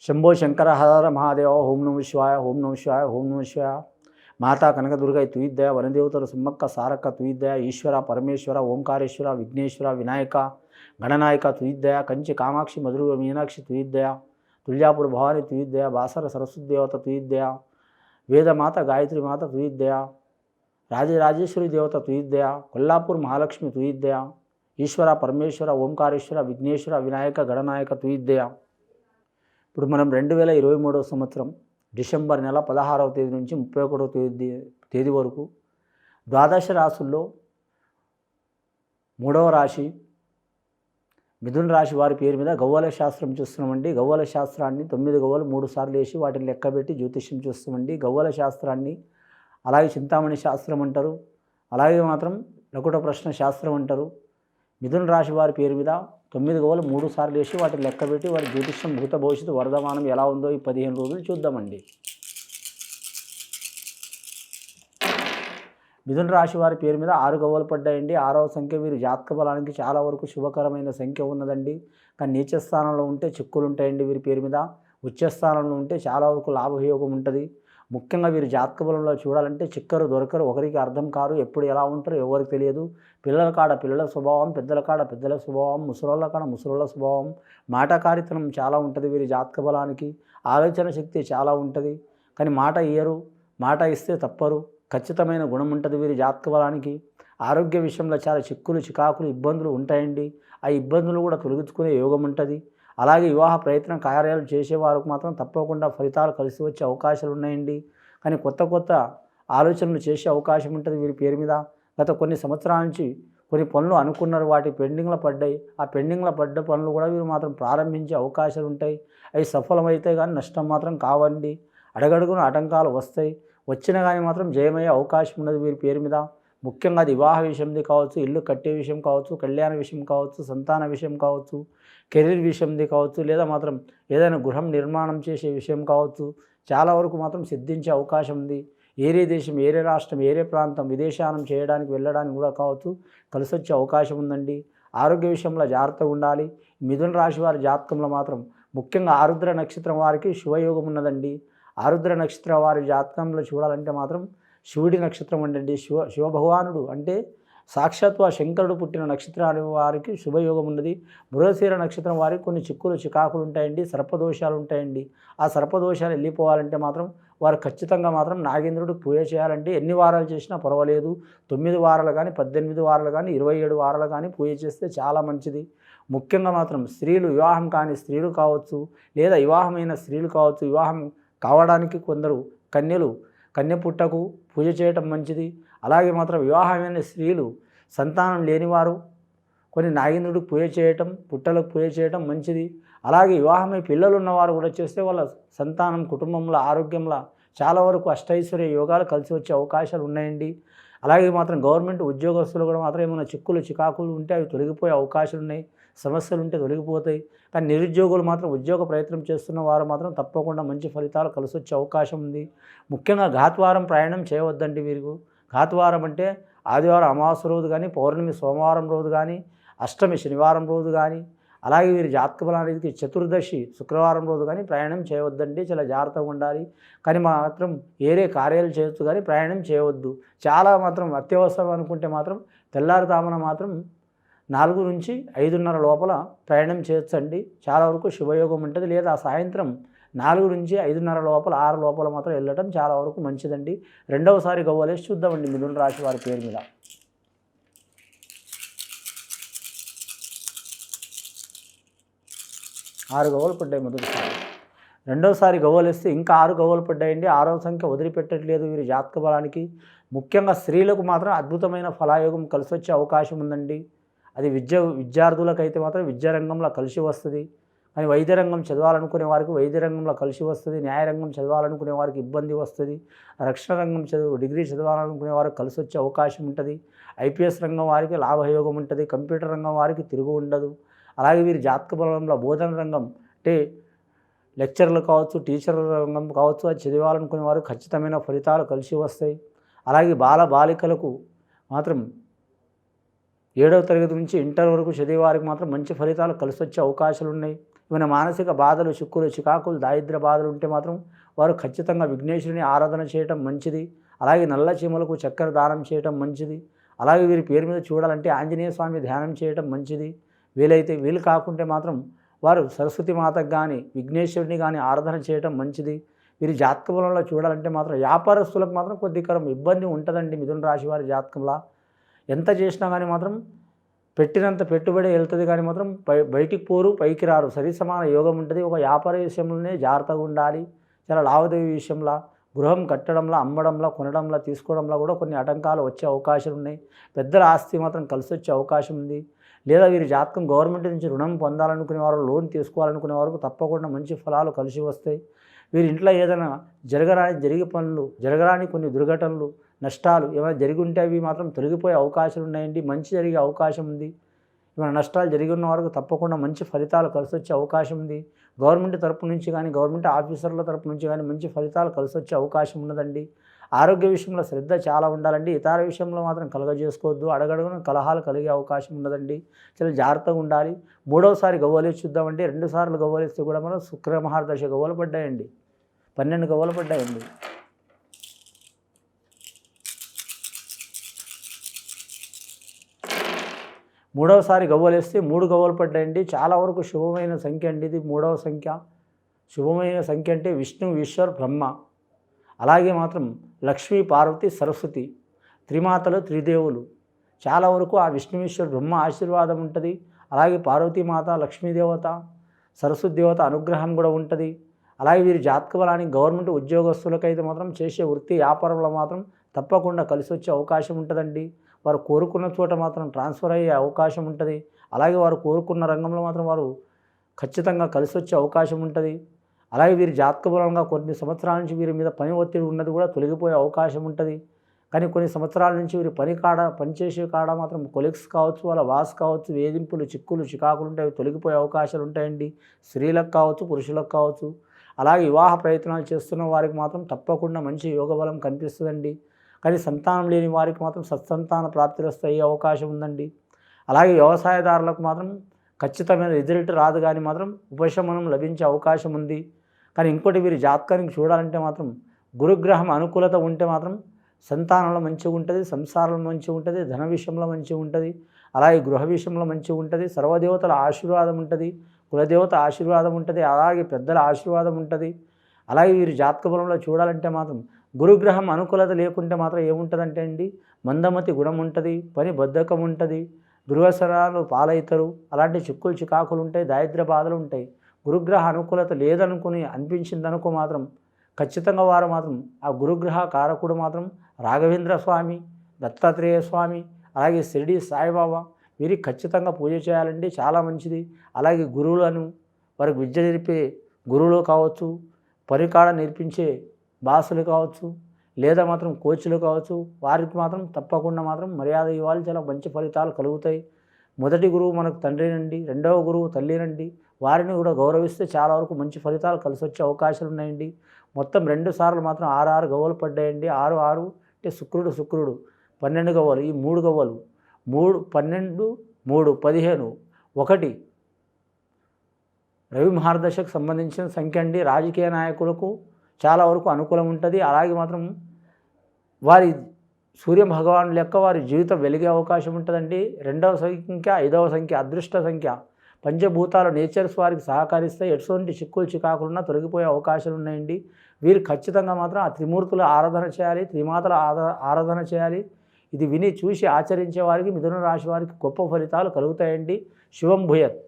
శంభో శంకర హర మహాదేవ ఓం నమ శివాయ ఓం నమ శివాయ ఓం నమ శివాయ. మాతా కనకదుర్గ తుయిద్దయ వనదేవతలు సుమ్మక్క సారక్క తుయిద్దయ ఈశ్వర పరమేశ్వర ఓంకారేశ్వర విఘ్నేశ్వర వినాయక గణనాయక తుయిద్దయ కంచి కామాక్షి మధుర మీనాక్షి తుయిద్దయ తుల్యాపూర్ భవాని తుయిద్దయ బాసర సరస్వతి దేవత తుయిద్దయ వేదమాత గాయత్రి మాత తుయిద్దయ రాజరాజేశ్వరి దేవత తుయిద్దయ కొల్లాపూర్ మహాలక్ష్మి తుయిద్దయ ఈశ్వర పరమేశ్వర ఓంకారేశ్వర విఘ్నేశ్వర వినాయక గణనాయక తుయిద్దయ. ఇప్పుడు మనం 2023 సంవత్సరం డిసెంబర్ నెల 16వ తేదీ నుంచి 31వ తేదీ వరకు ద్వాదశ రాశుల్లో 3వ రాశి మిథున రాశి వారి పేరు మీద గవ్వల శాస్త్రం చూస్తున్నామండి. గవ్వల శాస్త్రాన్ని 9 గవ్వలు 3 సార్లు వేసి వాటిని లెక్కబెట్టి జ్యోతిష్యం చూస్తామండి. గవ్వల శాస్త్రాన్ని అలాగే చింతామణి శాస్త్రం అంటారు, అలాగే మాత్రం లకుట ప్రశ్న శాస్త్రం అంటారు. మిథున రాశి వారి పేరు మీద 9 గవ్వలు 3 సార్లు వేసి వాటిని లెక్కబెట్టి వారి జ్యోతిష్యం భూత భవిష్యత్తు వర్ధమానం ఎలా ఉందో ఈ 15 రోజులు చూద్దామండి. మిథున రాశి వారి పేరు మీద 6 గవ్వలు పడ్డాయండి. 6వ సంఖ్య వీరి జాతక బలానికి చాలా వరకు శుభకరమైన సంఖ్య ఉన్నదండి. కానీ నీచ స్థానంలో ఉంటే చిక్కులు ఉంటాయండి వీరి పేరు మీద. ఉచ్చ స్థానంలో ఉంటే చాలా వరకు లాభయోగం ఉంటుంది. ముఖ్యంగా వీరి జాతక బలంలో చూడాలంటే చిక్కరు దొరకరు, ఒకరికి అర్థం కారు, ఎప్పుడు ఎలా ఉంటారో ఎవరికి తెలియదు. పిల్లల కాడ పిల్లల స్వభావం, పెద్దల కాడ పెద్దల స్వభావం, ముసలోళ్ళ కాడ ముసలోళ్ళ స్వభావం, మాటకారితనం చాలా ఉంటుంది వీరి జాతక బలానికి. ఆలోచన శక్తి చాలా ఉంటుంది, కానీ మాట ఇయ్యరు, మాట ఇస్తే తప్పరు. ఖచ్చితమైన గుణం ఉంటుంది వీరి జాతక బలానికి. ఆరోగ్య విషయంలో చాలా చిక్కులు చికాకులు ఇబ్బందులు ఉంటాయండి. ఆ ఇబ్బందులు కూడా తొలగించుకునే యోగం ఉంటుంది. అలాగే వివాహ ప్రయత్నం కార్యాలు చేసేవారికి మాత్రం తప్పకుండా ఫలితాలు కలిసి వచ్చే అవకాశాలు ఉన్నాయండి. కానీ కొత్త కొత్త ఆలోచనలు చేసే అవకాశం ఉంటుంది వీరి పేరు మీద. గత కొన్ని సంవత్సరాల నుంచి కొన్ని పనులు అనుకున్నారు, వాటి పెండింగ్లో పడ్డాయి. ఆ పెండింగ్లో పడ్డ పనులు కూడా వీరు మాత్రం ప్రారంభించే అవకాశాలు ఉంటాయి. అవి సఫలమైతే కానీ నష్టం మాత్రం కావండి. అడగడుగున ఆటంకాలు వస్తాయి, వచ్చినా కానీ మాత్రం జయమయ్యే అవకాశం ఉన్నది వీరి పేరు మీద. ముఖ్యంగా అది వివాహ విషయంది కావచ్చు, ఇల్లు కట్టే విషయం కావచ్చు, కళ్యాణ విషయం కావచ్చు, సంతాన విషయం కావచ్చు, కెరీర్ విషయంది కావచ్చు, లేదా మాత్రం ఏదైనా గృహం నిర్మాణం చేసే విషయం కావచ్చు. చాలా వరకు మాత్రం సిద్ధించే అవకాశం ఉంది. ఏరే దేశం, ఏరే రాష్ట్రం, ఏరే ప్రాంతం విదేశానం చేయడానికి వెళ్ళడానికి కూడా కావచ్చు కలిసి వచ్చే అవకాశం ఉందండి. ఆరోగ్య విషయంలో జాగ్రత్తగా ఉండాలి. మిథున రాశి వారి జాతకంలో మాత్రం ముఖ్యంగా ఆరుద్ర నక్షత్రం వారికి శుభయోగం ఉన్నదండి. ఆరుద్ర నక్షత్రం వారి జాతకంలో చూడాలంటే మాత్రం శివుడి నక్షత్రం అండి. శివభగవానుడు అంటే సాక్షాత్తు ఆ శంకరుడు పుట్టిన నక్షత్రాల వారికి శుభయోగం ఉన్నది. మృగశిర నక్షత్రం వారికి కొన్ని చిక్కులు చికాకులు ఉంటాయండి, సర్పదోషాలు ఉంటాయండి. ఆ సర్పదోషాలు వెళ్ళిపోవాలంటే మాత్రం వారు ఖచ్చితంగా మాత్రం నాగేంద్రుడికి పూజ చేయాలంటే ఎన్ని వారాలు చేసినా పర్వాలేదు. 9 వారాలు కానీ 18 వారాలు కానీ 27 వారాలు కానీ పూజ చేస్తే చాలా మంచిది. ముఖ్యంగా మాత్రం స్త్రీలు, వివాహం కాని స్త్రీలు కావచ్చు, లేదా వివాహమైన స్త్రీలు కావచ్చు, వివాహం కావడానికి కొందరు కన్య పుట్టకు పూజ చేయటం మంచిది. అలాగే మాత్రం వివాహమైన స్త్రీలు సంతానం లేనివారు కొన్ని నాగేంద్రుడికి పూజ చేయటం, పుట్టలకు పూజ చేయటం మంచిది. అలాగే వివాహమై పిల్లలు ఉన్నవారు కూడా చేస్తే వాళ్ళ సంతానం కుటుంబంలో ఆరోగ్యంలో చాలా వరకు అష్టైశ్వర్య యోగాలు కలిసి వచ్చే అవకాశాలు ఉన్నాయండి. అలాగే మాత్రం గవర్నమెంట్ ఉద్యోగస్తులు కూడా మాత్రం ఏమైనా చిక్కులు చికాకులు ఉంటే అవి తొలగిపోయే అవకాశాలు ఉన్నాయి. సమస్యలు ఉంటే తొలగిపోతాయి. కానీ నిరుద్యోగులు మాత్రం ఉద్యోగ ప్రయత్నం చేస్తున్న వారు మాత్రం తప్పకుండా మంచి ఫలితాలు కలిసి వచ్చే అవకాశం ఉంది. ముఖ్యంగా ఘాతవారం ప్రయాణం చేయవద్దండి వీరు. ఘాతవారం అంటే ఆదివారం అమావాస్య రోజు కానీ, పౌర్ణమి సోమవారం రోజు కానీ, అష్టమి శనివారం రోజు కానీ, అలాగే వీరి జాతక బలానికి చతుర్దశి శుక్రవారం రోజు కానీ ప్రయాణం చేయవద్దండి. చాలా జాగ్రత్తగా ఉండాలి. కానీ మాత్రం ఏరే కార్యాలు చేయొచ్చు కానీ ప్రయాణం చేయవద్దు. చాలా మాత్రం అత్యవసరం అనుకుంటే మాత్రం తెల్లారుతామన మాత్రం 4 నుంచి 5:30 లోపల ప్రయాణం చేయొచ్చండి. చాలా వరకు శుభయోగం ఉంటుంది. లేదా సాయంత్రం 4 నుంచి 5:30 లోపల 6 లోపల మాత్రం వెళ్ళటం చాలా వరకు మంచిదండి. రెండవసారి గవ్వలేసి చూద్దామండి మిథున రాశి వారి పేరు మీద. 6 గవ్వలు పడ్డాయి మొదటిసారి. రెండవసారి గవ్వలేస్తే ఇంకా 6 గవ్వలు పడ్డాయండి. 6వ సంఖ్య వదిలిపెట్టట్లేదు వీరి జాతక బలానికి. ముఖ్యంగా స్త్రీలకు మాత్రం అద్భుతమైన ఫలాయోగం కలిసి వచ్చే అవకాశం ఉందండి. అది విద్యార్థులకైతే మాత్రం విద్యారంగంలో కలిసి వస్తుంది. కానీ వైద్య రంగం చదవాలనుకునే వారికి వైద్య రంగంలో కలిసి వస్తుంది. న్యాయరంగం చదవాలనుకునే వారికి ఇబ్బంది వస్తుంది. రక్షణ రంగం డిగ్రీ చదవాలనుకునే వారికి కలిసి వచ్చే అవకాశం ఉంటుంది. ఐపీఎస్ రంగం వారికి లాభయోగం ఉంటుంది. కంప్యూటర్ రంగం వారికి తిరుగు ఉండదు. అలాగే వీరి జాతక బలంలో బోధన రంగం అంటే లెక్చర్లు కావచ్చు, టీచర్ల రంగం కావచ్చు, అది చదవాలనుకునే వారు ఖచ్చితమైన ఫలితాలు కలిసి వస్తాయి. అలాగే బాలికలకు మాత్రం 7వ తరగతి నుంచి ఇంటర్ వరకు చదివే వారికి మాత్రం మంచి ఫలితాలు కలిసి వచ్చే అవకాశాలు ఉన్నాయి. ఏమైనా మానసిక బాధలు, చిక్కులు, చికాకులు, దారిద్ర్య బాధలు ఉంటే మాత్రం వారు ఖచ్చితంగా విఘ్నేశ్వరుని ఆరాధన చేయటం మంచిది. అలాగే నల్ల చీమలకు చక్కెర దానం చేయటం మంచిది. అలాగే వీరి పేరు మీద చూడాలంటే ఆంజనేయ స్వామి ధ్యానం చేయటం మంచిది. వీలైతే వీలు కాకుంటే మాత్రం వారు సరస్వతి మాతకు కానీ విఘ్నేశ్వరుని కానీ ఆరాధన చేయటం మంచిది. వీరి జాతక బలంలో చూడాలంటే మాత్రం వ్యాపారస్తులకు మాత్రం కొద్దిగా ఇబ్బంది ఉంటుందండి. మిథున రాశి వారి జాతకంలో ఎంత చేసినా కానీ మాత్రం పెట్టినంత పెట్టుబడి వెళ్తుంది, కానీ మాత్రం బయటికి పోరు, పైకి రారు. సరి సమాన యోగం ఉంటుంది. ఒక వ్యాపార విషయంలోనే జాగ్రత్తగా ఉండాలి. చాలా లావాదేవీ విషయంలో, గృహం కట్టడంలో, అమ్మడంలో, కొనడంలో, తీసుకోవడంలో కూడా కొన్ని ఆటంకాలు వచ్చే అవకాశం ఉన్నాయి. పెద్దల ఆస్తి మాత్రం కలిసి వచ్చే అవకాశం ఉంది. లేదా వీరి జాతకం గవర్నమెంట్ నుంచి రుణం పొందాలనుకునే వారు, లోన్ తీసుకోవాలనుకునే వారికి తప్పకుండా మంచి ఫలాలు కలిసి వస్తాయి. వీరి ఇంట్లో ఏదైనా జరగరాని కొన్ని దుర్ఘటనలు, నష్టాలు ఏమైనా జరిగి ఉంటే అవి మాత్రం తొలగిపోయే అవకాశాలు ఉన్నాయండి. మంచి జరిగే అవకాశం ఉంది. ఏమైనా నష్టాలు జరిగి ఉన్న వారికి తప్పకుండా మంచి ఫలితాలు కలిసి వచ్చే అవకాశం ఉంది. గవర్నమెంట్ తరపు నుంచి కానీ, గవర్నమెంట్ ఆఫీసర్ల తరపు నుంచి కానీ మంచి ఫలితాలు కలిసి వచ్చే అవకాశం ఉన్నదండి. ఆరోగ్య విషయంలో శ్రద్ధ చాలా ఉండాలండి. ఇతర విషయంలో మాత్రం కలగజేసుకోవద్దు. అడగడుగున కలహాలు కలిగే అవకాశం ఉన్నదండి. చాలా జాగ్రత్తగా ఉండాలి. మూడవసారి గవ్వలేసి చూద్దామండి. 2 సార్లు గవ్వలేస్తే కూడా మనం శుక్రమహారదశ గవ్వలు పడ్డాయండి. 12 గవ్వలు పడ్డాయండి. మూడవసారి గవ్వలేస్తే 3 గవ్వలు పడ్డాయండి. చాలా వరకు శుభమైన సంఖ్య అండి ఇది. 3వ సంఖ్య శుభమైన సంఖ్య అంటే విష్ణు, ఈశ్వర్, బ్రహ్మ, అలాగే మాత్రం లక్ష్మీ, పార్వతి, సరస్వతి, త్రిమాతలు, త్రిదేవులు. చాలా వరకు ఆ విష్ణు, ఈశ్వర్, బ్రహ్మ ఆశీర్వాదం ఉంటుంది. అలాగే పార్వతీమాత, లక్ష్మీదేవత, సరస్వతి దేవత అనుగ్రహం కూడా ఉంటుంది. అలాగే వీరి జాతక బలానికి గవర్నమెంట్ ఉద్యోగస్తులకైతే మాత్రం చేసే వృత్తి వ్యాపారంలో మాత్రం తప్పకుండా కలిసి వచ్చే అవకాశం ఉంటుందండి. వారు కోరుకున్న చోట మాత్రం ట్రాన్స్ఫర్ అయ్యే అవకాశం ఉంటుంది. అలాగే వారు కోరుకున్న రంగంలో మాత్రం వారు ఖచ్చితంగా కలిసి వచ్చే అవకాశం ఉంటుంది. అలాగే వీరి జాతక బలంగా కొన్ని సంవత్సరాల నుంచి వీరి మీద పని ఒత్తిడి ఉన్నది కూడా తొలగిపోయే అవకాశం ఉంటుంది. కానీ కొన్ని సంవత్సరాల నుంచి వీరి పనిచేసే కాడ మాత్రం కొలీగ్స్ కావచ్చు, వాళ్ళ బాస్ కావచ్చు, వేధింపులు, చిక్కులు, చికాకులు ఉంటాయి. తొలగిపోయే అవకాశాలు ఉంటాయండి. స్త్రీలకు కావచ్చు, పురుషులకు కావచ్చు. అలాగే వివాహ ప్రయత్నాలు చేస్తున్న వారికి మాత్రం తప్పకుండా మంచి యోగ బలం కనిపిస్తుందండి. కానీ సంతానం లేని వారికి మాత్రం సత్సంతాన ప్రాప్తిరస్తు అయ్యే అవకాశం ఉందండి. అలాగే వ్యవసాయదారులకు మాత్రం ఖచ్చితమైన రిజల్ట్ రాదు, కానీ మాత్రం ఉపశమనం లభించే అవకాశం ఉంది. కానీ ఇంకోటి వీరి జాతకానికి చూడాలంటే మాత్రం గురుగ్రహం అనుకూలత ఉంటే మాత్రం సంతానంలో మంచిగా ఉంటుంది, సంసారంలో మంచిగా ఉంటుంది, ధన విషయంలో మంచిగా ఉంటుంది, అలాగే గృహ విషయంలో మంచిగా ఉంటుంది, సర్వదేవతల ఆశీర్వాదం ఉంటుంది, కులదేవత ఆశీర్వాదం ఉంటుంది, అలాగే పెద్దల ఆశీర్వాదం ఉంటుంది. అలాగే వీరి జాతక బలంలో చూడాలంటే మాత్రం గురుగ్రహం అనుకూలత లేకుంటే మాత్రం ఏముంటుందంటే అండి, మందమతి గుణం ఉంటుంది, పని బద్ధకం ఉంటుంది, దుర్వ్యసనాలు పాలవుతారు, అలాంటి చిక్కులు చికాకులు ఉంటాయి, దారిద్ర్య బాధలు ఉంటాయి. గురుగ్రహ అనుకూలత లేదనుకుని అనిపించిందనుకో మాత్రం ఖచ్చితంగా వారు మాత్రం ఆ గురుగ్రహ కారకుడు మాత్రం రాఘవేంద్ర స్వామి, దత్తాత్రేయ స్వామి, అలాగే షిరిడి సాయిబాబా, వీరికి ఖచ్చితంగా పూజ చేయాలండి. చాలా మంచిది. అలాగే గురువులను, వారికి విద్య నేర్పే గురువులు కావచ్చు, పరికాడ నేర్పించే బాసులు కావచ్చు, లేదా మాత్రం కోచ్లు కావచ్చు, వారికి మాత్రం తప్పకుండా మాత్రం మర్యాద ఇవ్వాలి. చాలా మంచి ఫలితాలు కలుగుతాయి. మొదటి గురువు మనకు తండ్రినండి, రెండవ గురువు తల్లినండి. వారిని కూడా గౌరవిస్తే చాలా వరకు మంచి ఫలితాలు కలిసి వచ్చే అవకాశాలు ఉన్నాయండి. మొత్తం 2 సార్లు మాత్రం 6 గవ్వలు పడ్డాయండి. 6 అంటే శుక్రుడు 12 గవ్వలు. ఈ 3 గవ్వలు 3 12 3 15 1 రవి మహారదశకు సంబంధించిన సంఖ్య అండి. రాజకీయ నాయకులకు చాలా వరకు అనుకూలం ఉంటుంది. అలాగే మాత్రం వారి సూర్య భగవాను లెక్క వారి జీవితం వెలిగే అవకాశం ఉంటుందండి. 2వ సంఖ్య 5వ సంఖ్య అదృష్ట సంఖ్య. పంచభూతాలు నేచర్స్ వారికి సహకరిస్తాయి. ఎటువంటి చిక్కులు చికాకులున్నా తొలగిపోయే అవకాశాలు ఉన్నాయండి. వీరు ఖచ్చితంగా మాత్రం ఆ త్రిమూర్తుల ఆరాధన చేయాలి, త్రిమాతల ఆరాధన చేయాలి. ఇది విని చూసి ఆచరించే వారికి, మిథున రాశి వారికి గొప్ప ఫలితాలు కలుగుతాయండి. శుభం భూయత్.